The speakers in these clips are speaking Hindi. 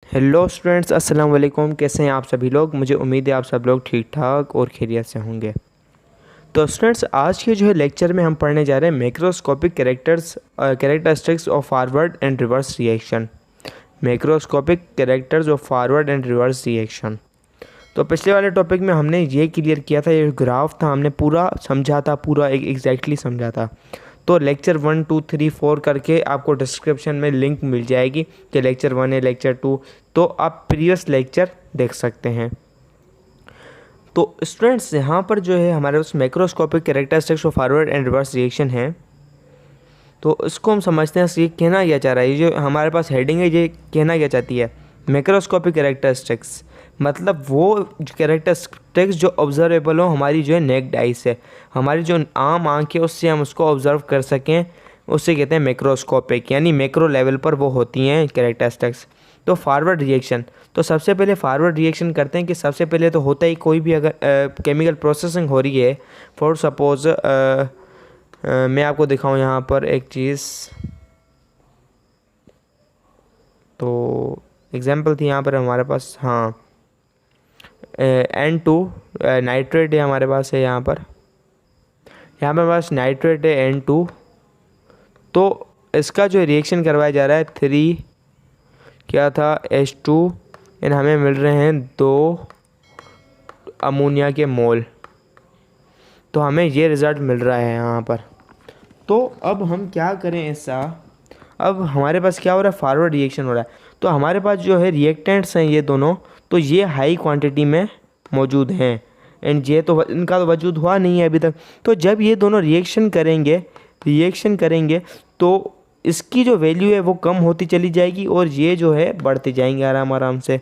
हेलो स्टूडेंट्स, अस्सलाम वालेकुम। कैसे हैं आप सभी लोग? मुझे उम्मीद है आप सब लोग ठीक ठाक और खैरियत से होंगे। तो स्टूडेंट्स, आज के जो है लेक्चर में हम पढ़ने जा रहे हैं macroscopic characteristics of forward and reverse reaction. Macroscopic characters of forward and reverse reaction. तो पिछले वाले टॉपिक में हमने ये क्लियर किया था, ये ग्राफ था, हमने पूरा समझा था, पूरा एग्जैक्टली समझा था। तो लेक्चर 1, 2, 3, 4 करके आपको डिस्क्रिप्शन में लिंक मिल जाएगी कि लेक्चर 1 है, लेक्चर 2, तो आप प्रीवियस लेक्चर देख सकते हैं। तो स्टूडेंट्स, यहाँ पर जो है हमारे पास macroscopic characteristics of forward and reverse reaction है। तो इसको हम समझते हैं, ये कहना क्या चाह रहा है। ये जो हमारे पास हेडिंग है, ये कहना क्या चाहती है? मैक्रोस्कोपिक कैरेक्टरिस्टिक्स मतलब वो कैरेक्टरिस्टिक्स जो ऑब्जर्वेबल हो हमारी जो है नेक्ड आई से, हमारी जो आम आँख है उससे हम उसको ऑब्जर्व कर सकें, उससे कहते हैं मैक्रोस्कोपिक, यानी मैक्रो लेवल पर वो होती हैं कैरेक्टरिस्टिक्स। तो फॉरवर्ड रिएक्शन, तो सबसे पहले फॉरवर्ड रिएक्शन करते हैं कि सबसे पहले तो होता ही कोई भी अगर केमिकल प्रोसेसिंग हो रही है, फॉर सपोज मैं आपको दिखाऊं यहाँ पर एक चीज़। तो एग्जांपल थी यहाँ पर हमारे पास, हाँ, N2 नाइट्रेट है हमारे पास, है यहाँ पर हमारे पास नाइट्रेट है N2। तो इसका जो रिएक्शन करवाया जा रहा है 3 क्या था H2 एंड हमें मिल रहे हैं 2 अमोनिया के मोल। तो हमें ये रिज़ल्ट मिल रहा है यहाँ पर। तो अब हम क्या करें ऐसा, अब हमारे पास क्या हो रहा है, फॉरवर्ड रिएक्शन हो रहा है। तो हमारे पास जो है रिएक्टेंट्स हैं ये दोनों, तो ये हाई क्वांटिटी में मौजूद हैं एंड ये तो इनका तो वजूद हुआ नहीं है अभी तक। तो जब ये दोनों रिएक्शन करेंगे तो इसकी जो वैल्यू है वो कम होती चली जाएगी और ये जो है बढ़ती जाएंगे आराम आराम से।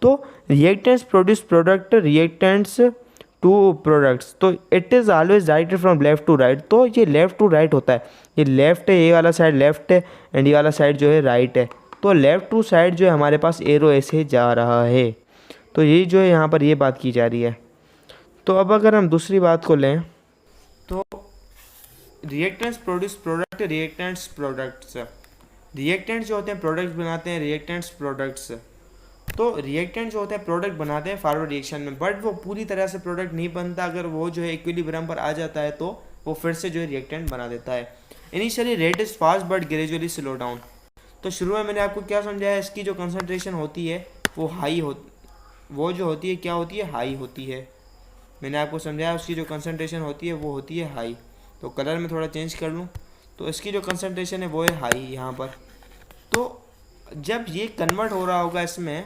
तो reactants produce product, reactants to products, तो it is always right from left to right. तो ये लेफ़्ट टू राइट होता है, ये लेफ़्ट है, ये वाला साइड लेफ़्ट है एंड ये वाला साइड जो है राइट है। तो लेफ़्ट टू साइड जो है हमारे पास एरो ऐसे जा रहा है। तो ये जो है यहाँ पर ये बात की जा रही है। तो अब अगर हम दूसरी बात को लें तो reactants produce product, reactants products, reactants जो होते हैं प्रोडक्ट्स बनाते हैं, रिएक्टेंट्स प्रोडक्ट्स। तो रिएक्टेंट जो होते हैं प्रोडक्ट बनाते हैं फॉरवर्ड रिएक्शन में, बट वो पूरी तरह से प्रोडक्ट नहीं बनता। अगर वो जो है इक्विलिब्रियम पर आ जाता है तो वो फिर से जो है रिएक्टेंट बना देता है। Initially rate is fast but gradually slow down. तो शुरू में मैंने आपको क्या समझाया, इसकी जो कंसनट्रेशन होती है वो वो जो होती है क्या होती है, हाई होती है। मैंने आपको समझाया उसकी जो कंसनट्रेशन होती है वो होती है हाई। तो कलर में थोड़ा चेंज कर लूँ, तो इसकी जो कंसनट्रेशन है वो है हाई यहाँ पर। तो जब ये कन्वर्ट हो रहा होगा इसमें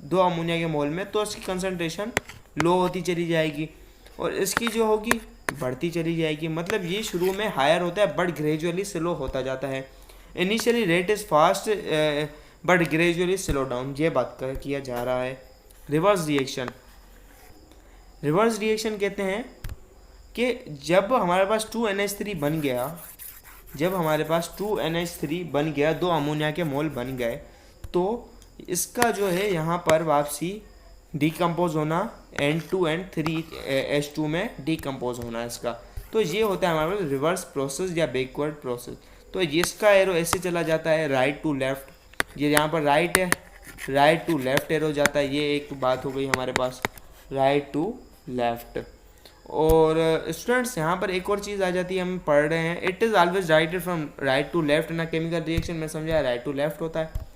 2 अमोनिया के मोल में, तो इसकी कंसनट्रेशन लो होती चली जाएगी और इसकी जो होगी बढ़ती चली जाएगी। मतलब ये शुरू में हायर होता है बट ग्रेजुअली स्लो होता जाता है। Initially rate is fast but gradually slow down, ये बात किया जा रहा है। रिवर्स रिएक्शन, रिवर्स रिएक्शन कहते हैं कि जब हमारे पास 2NH3 बन गया, जब हमारे पास 2NH3 बन गया, 2 अमोनिया के मोल बन गए, तो इसका जो है यहाँ पर वापसी डिकम्पोज होना N2 एंड 3H2 में डिकम्पोज होना इसका। तो ये होता है हमारे पास रिवर्स प्रोसेस या बैकवर्ड प्रोसेस। तो इसका एरो ऐसे चला जाता है राइट टू लेफ़्ट, ये यहाँ पर राइट है, राइट टू लेफ़्ट एरो जाता है। ये एक बात हो गई हमारे पास राइट टू लेफ़्ट। और स्टूडेंट्स यहाँ पर एक और चीज़ आ जाती है, हम पढ़ रहे हैं it is always right from right to left ना केमिकल रिएक्शन में समझा राइट टू लेफ्ट होता है।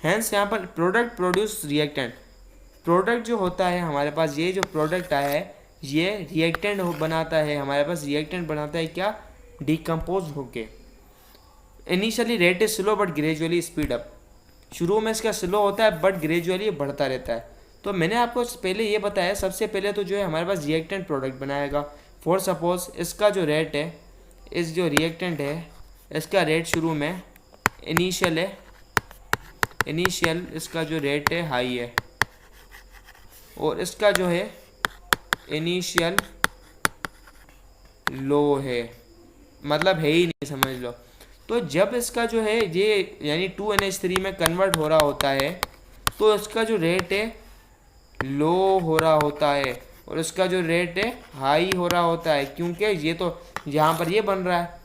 हैंस यहाँ पर प्रोडक्ट प्रोड्यूस रिएक्टेंट, प्रोडक्ट जो होता है हमारे पास, ये जो प्रोडक्ट आया है ये रिएक्टेंट बनाता है, हमारे पास रिएक्टेंट बनाता है क्या, डिकम्पोज होके। Initially rate is slow but gradually speed up, शुरू में इसका स्लो होता है बट ग्रेजुअली बढ़ता रहता है। तो मैंने आपको पहले ये बताया, सबसे पहले तो जो है हमारे पास रिएक्टेंट प्रोडक्ट बनाएगा। फॉर सपोज इसका जो रेट है, इस जो रिएक्टेंट है इसका रेट शुरू में इनिशियल है, इनिशियल इसका जो रेट है हाई है और इसका जो है इनिशियल लो है, मतलब है ही नहीं, समझ लो। तो जब इसका जो है ये यानी 2NH3 में कन्वर्ट हो रहा होता है तो इसका जो रेट है लो हो रहा होता है और इसका जो रेट है हाई हो रहा होता है, क्योंकि ये तो यहाँ पर ये बन रहा है,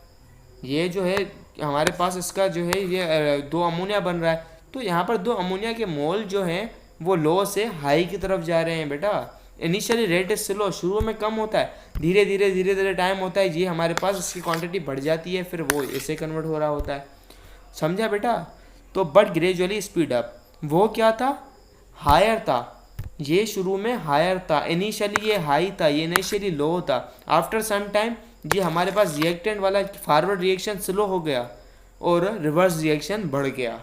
ये जो है हमारे पास इसका जो है ये 2 अमोनिया बन रहा है। तो यहाँ पर 2 अमोनिया के मोल जो हैं वो लो से हाई की तरफ जा रहे हैं बेटा। इनिशियली रेट इज स्लो, शुरू में कम होता है, धीरे धीरे टाइम होता है, ये हमारे पास इसकी क्वांटिटी बढ़ जाती है, फिर वो ऐसे कन्वर्ट हो रहा होता है। समझा बेटा? तो बट ग्रेजुअली स्पीड अप, वो क्या था? हायर था। ये शुरू में हायर था, इनिशियली ये हाई था, ये इनिशियली लो था। आफ्टर सम टाइम ये हमारे पास रिएक्टेंट वाला फॉरवर्ड रिएक्शन स्लो हो गया और रिवर्स रिएक्शन बढ़ गया।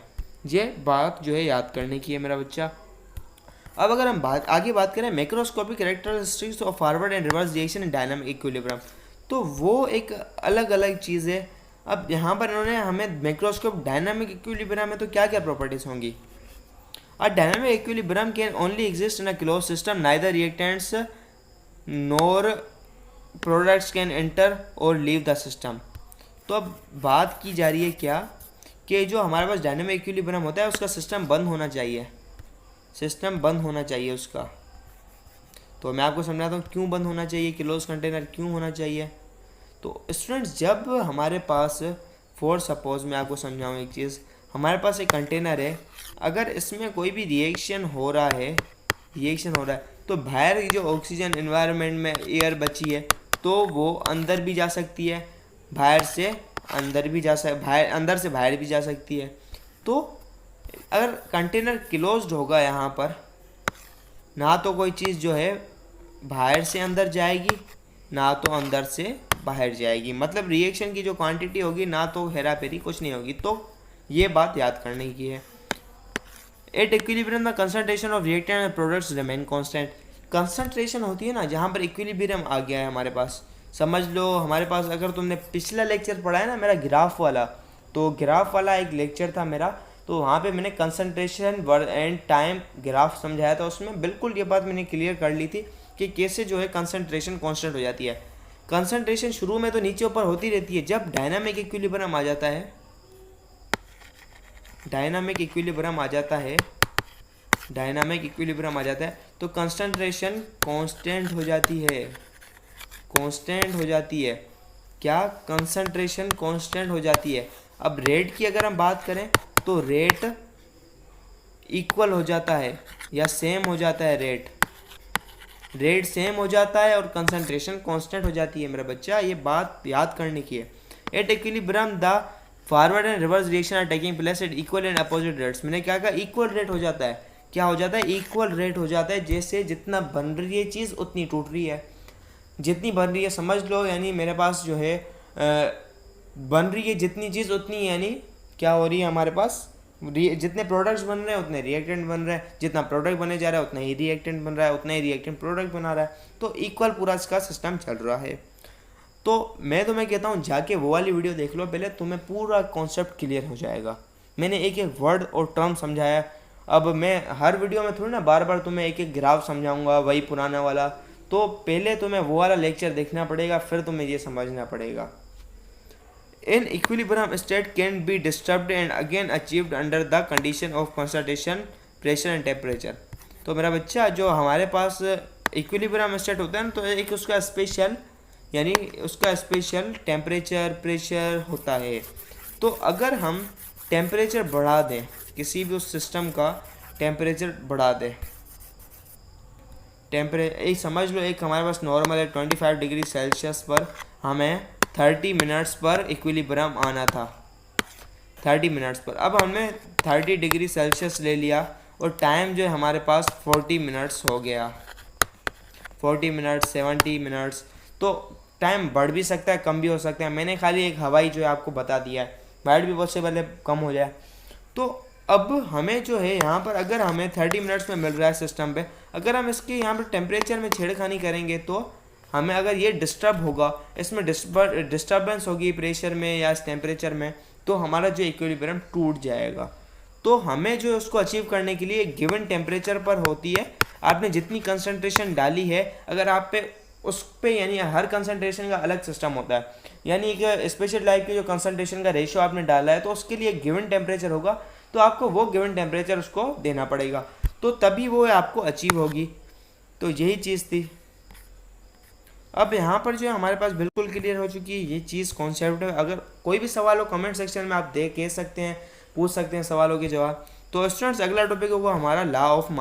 ये बात जो है याद करने की है मेरा बच्चा। अब अगर हम आगे बात करें macroscopic characteristics of forward and reverse reaction in dynamic equilibrium, तो वो एक अलग अलग चीज़ है। अब यहाँ पर इन्होंने हमें मैक्रोस्कोप डायनामिक इक्विलिब्रियम में तो क्या क्या प्रॉपर्टीज होंगी? A dynamic equilibrium can only exist in a close system, neither reactants NOR products can enter और लीव द सिस्टम। तो अब बात की जा रही है क्या कि जो हमारे पास डायनामिक इक्विलिब्रियम होता है उसका सिस्टम बंद होना चाहिए, सिस्टम बंद होना चाहिए उसका। तो मैं आपको समझाता हूँ क्यों बंद होना चाहिए, क्लोज कंटेनर क्यों होना चाहिए। तो स्टूडेंट्स जब हमारे पास फॉर सपोज मैं आपको समझाऊँ एक चीज़, हमारे पास एक कंटेनर है, अगर इसमें कोई भी रिएक्शन हो रहा है तो बाहर की जो ऑक्सीजन इन्वायरमेंट में एयर बची है तो वो अंदर भी जा सकती है, बाहर से अंदर भी अंदर से बाहर भी जा सकती है। तो अगर कंटेनर क्लोज्ड होगा यहाँ पर, ना तो कोई चीज़ जो है बाहर से अंदर जाएगी ना तो अंदर से बाहर जाएगी, मतलब रिएक्शन की जो क्वांटिटी होगी ना तो हेरा फेरी कुछ नहीं होगी। तो ये बात याद करने की है। At equilibrium the concentration of reactant and products remain constant. Concentration होती है ना, जहाँ पर इक्विलिब्रियम आ गया है हमारे पास, समझ लो हमारे पास, अगर तुमने पिछला लेक्चर पढ़ा है ना मेरा ग्राफ वाला, तो ग्राफ वाला एक लेक्चर था मेरा, तो वहाँ पे मैंने कंसंट्रेशन एंड टाइम ग्राफ समझाया था। उसमें बिल्कुल ये बात मैंने क्लियर कर ली थी कि कैसे जो है कंसंट्रेशन कांस्टेंट हो जाती है। कंसंट्रेशन शुरू में तो नीचे ऊपर होती रहती है, जब डायनामिक इक्विलिब्रियम आ जाता है, डायनामिक इक्विलिब्रियम आ जाता है तो कंसंट्रेशन कांस्टेंट हो जाती है, कांस्टेंट हो जाती है। क्या? कंसंट्रेशन कांस्टेंट हो जाती है। अब रेट की अगर हम बात करें तो रेट इक्वल हो जाता है या सेम हो जाता है, रेट सेम हो जाता है और कंसंट्रेशन कांस्टेंट हो जाती है मेरा बच्चा, ये बात याद करने की है। At equilibrium the forward and reverse reaction are taking place at equal and opposite rates. मैंने क्या कहा? इक्वल रेट हो जाता है। क्या हो जाता है? इक्वल रेट हो जाता है, जैसे जितना बन रही है चीज़ उतनी टूट रही है, जितनी बन रही है समझ लो, यानी मेरे पास जो है बन रही है जितनी चीज़ उतनी, यानी क्या हो रही है हमारे पास, जितने प्रोडक्ट्स बन रहे हैं उतने रिएक्टेंट बन रहे हैं, जितना प्रोडक्ट बने जा रहा है उतना ही रिएक्टेंट बन रहा है, उतना ही रिएक्टेंट प्रोडक्ट बना रहा है, तो इक्वल पूरा इसका सिस्टम चल रहा है। तो मैं तुम्हें कहता हूँ जाके वो वाली वीडियो देख लो पहले, तुम्हें पूरा कॉन्सेप्ट क्लियर हो जाएगा। मैंने एक एक वर्ड और टर्म समझाया। अब मैं हर वीडियो में थोड़ी ना बार बार तुम्हें एक एक ग्राफ समझाऊंगा वही पुराना वाला, तो पहले तुम्हें वो वाला लेक्चर देखना पड़ेगा, फिर तुम्हें ये समझना पड़ेगा। In equilibrium state can be disturbed and again achieved under the condition of concentration, pressure and temperature। तो मेरा बच्चा जो हमारे पास इक्विलिब्रियम स्टेट होता है ना, तो एक उसका स्पेशल, यानी उसका स्पेशल टेम्परेचर प्रेशर होता है। तो अगर हम टेम्परेचर बढ़ा दें, किसी भी उस सिस्टम का टेम्परेचर बढ़ा दें, एक समझ लो एक हमारे पास नॉर्मल है 25 डिग्री सेल्सियस पर हमें 30 मिनट्स पर इक्विलिब्रियम आना था, 30 मिनट्स पर। अब हमने 30 डिग्री सेल्सियस ले लिया और टाइम जो है हमारे पास 40 मिनट्स हो गया, 40 मिनट्स 70 मिनट्स, तो टाइम बढ़ भी सकता है कम भी हो सकता है। मैंने खाली एक हवाई जो है आपको बता दिया है, बढ़ भी पॉसिबल है कम हो जाए। तो अब हमें जो है यहाँ पर अगर हमें 30 मिनट्स में मिल रहा है सिस्टम पे, अगर हम इसके यहाँ पर टेम्परेचर में छेड़खानी करेंगे तो हमें अगर ये डिस्टर्ब होगा, इसमें डिस्टर्बेंस होगी प्रेशर में या इस टेम्परेचर में, तो हमारा जो इक्विलिब्रियम टूट जाएगा। तो हमें जो उसको अचीव करने के लिए गिवन टेम्परेचर पर होती है, आपने जितनी कंसंट्रेशन डाली है, अगर आप पे उस पे, यानी हर कंसंट्रेशन का अलग सिस्टम होता है, यानी एक स्पेशल टाइप के जो कंसंट्रेशन का रेशियो आपने डाला है तो उसके लिए गिवन टेम्परेचर होगा, तो आपको वो गिवन टेम्परेचर उसको देना पड़ेगा, तो तभी वो आपको अचीव होगी। तो यही चीज़ थी। अब यहाँ पर जो है हमारे पास बिल्कुल क्लियर हो चुकी है ये चीज़ कॉन्सेप्ट है। अगर कोई भी सवाल हो कमेंट सेक्शन में आप कह सकते हैं, पूछ सकते हैं सवालों के जवाब। तो स्टूडेंट्स अगला टॉपिक होगा हमारा लॉ ऑफ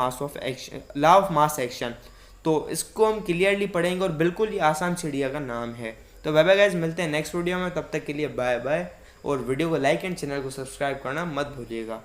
मास एक्शन। तो इसको हम क्लियरली पढ़ेंगे और बिल्कुल ही आसान चिड़िया का नाम है। तो बाय बाय गाइस, मिलते हैं नेक्स्ट वीडियो में, तब तक के लिए बाय बाय। और वीडियो को लाइक एंड चैनल को सब्सक्राइब करना मत भूलिएगा।